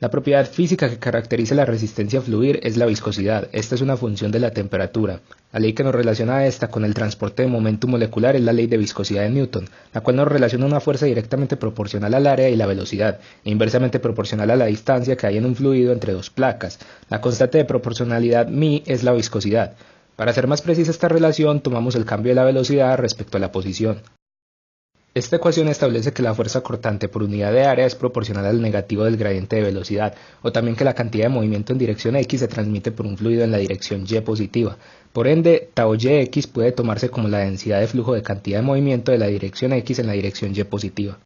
La propiedad física que caracteriza la resistencia a fluir es la viscosidad. Esta es una función de la temperatura. La ley que nos relaciona a esta con el transporte de momento molecular es la ley de viscosidad de Newton, la cual nos relaciona una fuerza directamente proporcional al área y la velocidad, e inversamente proporcional a la distancia que hay en un fluido entre dos placas. La constante de proporcionalidad μ es la viscosidad. Para hacer más precisa esta relación, tomamos el cambio de la velocidad respecto a la posición. Esta ecuación establece que la fuerza cortante por unidad de área es proporcional al negativo del gradiente de velocidad, o también que la cantidad de movimiento en dirección X se transmite por un fluido en la dirección Y positiva. Por ende, tau Yx puede tomarse como la densidad de flujo de cantidad de movimiento de la dirección X en la dirección Y positiva.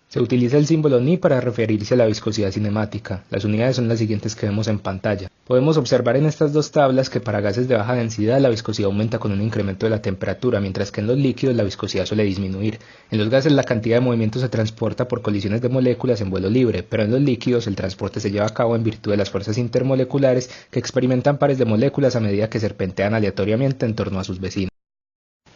Se utiliza el símbolo Ni para referirse a la viscosidad cinemática. Las unidades son las siguientes que vemos en pantalla. Podemos observar en estas dos tablas que para gases de baja densidad la viscosidad aumenta con un incremento de la temperatura, mientras que en los líquidos la viscosidad suele disminuir. En los gases la cantidad de movimiento se transporta por colisiones de moléculas en vuelo libre, pero en los líquidos el transporte se lleva a cabo en virtud de las fuerzas intermoleculares que experimentan pares de moléculas a medida que serpentean aleatoriamente en torno a sus vecinos.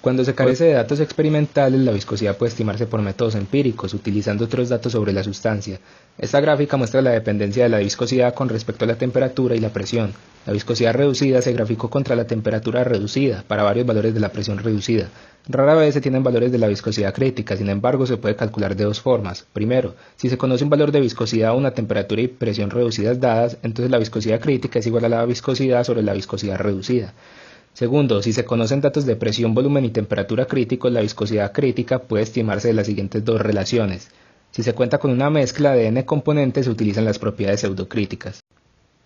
Cuando se carece de datos experimentales, la viscosidad puede estimarse por métodos empíricos, utilizando otros datos sobre la sustancia. Esta gráfica muestra la dependencia de la viscosidad con respecto a la temperatura y la presión. La viscosidad reducida se graficó contra la temperatura reducida, para varios valores de la presión reducida. Rara vez se tienen valores de la viscosidad crítica, sin embargo se puede calcular de dos formas. Primero, si se conoce un valor de viscosidad a una temperatura y presión reducidas dadas, entonces la viscosidad crítica es igual a la viscosidad sobre la viscosidad reducida. Segundo, si se conocen datos de presión, volumen y temperatura críticos, la viscosidad crítica puede estimarse de las siguientes dos relaciones. Si se cuenta con una mezcla de n componentes, se utilizan las propiedades pseudocríticas.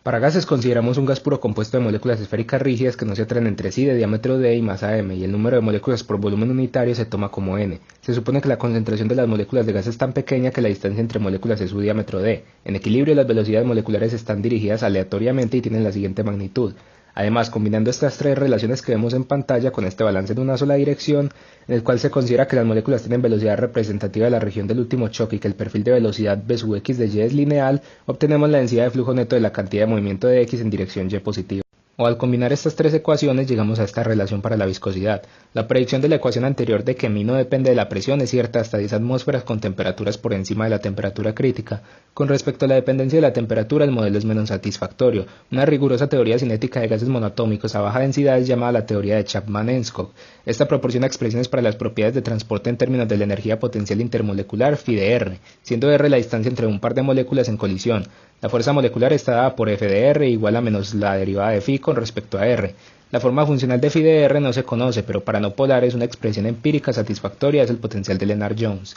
Para gases consideramos un gas puro compuesto de moléculas esféricas rígidas que no se atraen entre sí de diámetro d y masa m, y el número de moléculas por volumen unitario se toma como n. Se supone que la concentración de las moléculas de gas es tan pequeña que la distancia entre moléculas es su diámetro d. En equilibrio, las velocidades moleculares están dirigidas aleatoriamente y tienen la siguiente magnitud. Además, combinando estas tres relaciones que vemos en pantalla con este balance en una sola dirección, en el cual se considera que las moléculas tienen velocidad representativa de la región del último choque y que el perfil de velocidad v sub x de y es lineal, obtenemos la densidad de flujo neto de la cantidad de movimiento de x en dirección y positiva. O al combinar estas tres ecuaciones llegamos a esta relación para la viscosidad. La predicción de la ecuación anterior de que μ no depende de la presión es cierta hasta 10 atmósferas con temperaturas por encima de la temperatura crítica. Con respecto a la dependencia de la temperatura, el modelo es menos satisfactorio. Una rigurosa teoría cinética de gases monoatómicos a baja densidad es llamada la teoría de Chapman-Enskog. Esta proporciona expresiones para las propiedades de transporte en términos de la energía potencial intermolecular phi de R, siendo R la distancia entre un par de moléculas en colisión. La fuerza molecular está dada por F de R igual a menos la derivada de phi con respecto a R. La forma funcional de phi de R no se conoce, pero para no polares una expresión empírica satisfactoria es el potencial de Lennard-Jones.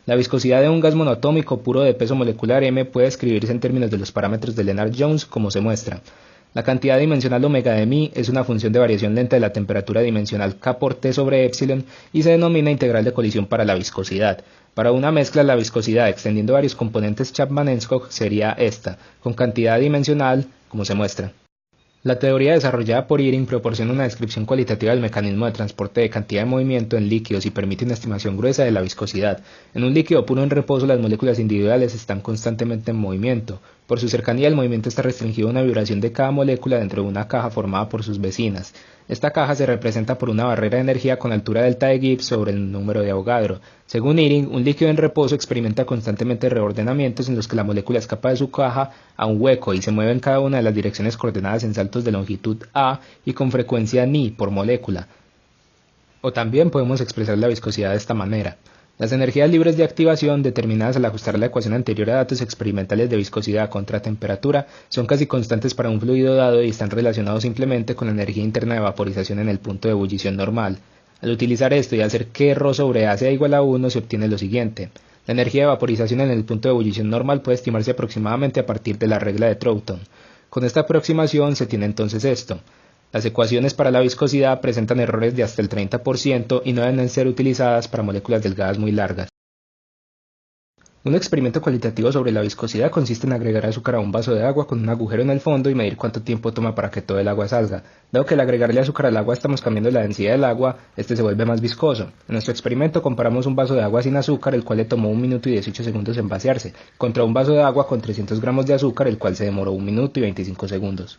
La viscosidad de un gas monoatómico puro de peso molecular m puede escribirse en términos de los parámetros de Lennard-Jones como se muestra. La cantidad dimensional omega de μ es una función de variación lenta de la temperatura dimensional K por T sobre epsilon y se denomina integral de colisión para la viscosidad. Para una mezcla, la viscosidad extendiendo varios componentes Chapman-Enskog sería esta, con cantidad dimensional como se muestra. La teoría desarrollada por Iring proporciona una descripción cualitativa del mecanismo de transporte de cantidad de movimiento en líquidos y permite una estimación gruesa de la viscosidad. En un líquido puro en reposo, las moléculas individuales están constantemente en movimiento. Por su cercanía, el movimiento está restringido a una vibración de cada molécula dentro de una caja formada por sus vecinas. Esta caja se representa por una barrera de energía con altura delta de Gibbs sobre el número de Avogadro. Según Iring, un líquido en reposo experimenta constantemente reordenamientos en los que la molécula escapa de su caja a un hueco y se mueve en cada una de las direcciones coordenadas en saltos de longitud a y con frecuencia ni por molécula. O también podemos expresar la viscosidad de esta manera. Las energías libres de activación, determinadas al ajustar la ecuación anterior a datos experimentales de viscosidad contra temperatura, son casi constantes para un fluido dado y están relacionados simplemente con la energía interna de vaporización en el punto de ebullición normal. Al utilizar esto y hacer que ρ sobre A sea igual a 1, se obtiene lo siguiente. La energía de vaporización en el punto de ebullición normal puede estimarse aproximadamente a partir de la regla de Troughton. Con esta aproximación se tiene entonces esto. Las ecuaciones para la viscosidad presentan errores de hasta el 30% y no deben ser utilizadas para moléculas delgadas muy largas. Un experimento cualitativo sobre la viscosidad consiste en agregar azúcar a un vaso de agua con un agujero en el fondo y medir cuánto tiempo toma para que todo el agua salga. Dado que al agregarle azúcar al agua estamos cambiando la densidad del agua, este se vuelve más viscoso. En nuestro experimento comparamos un vaso de agua sin azúcar, el cual le tomó 1 minuto y 18 segundos en vaciarse, contra un vaso de agua con 300 gramos de azúcar, el cual se demoró 1 minuto y 25 segundos.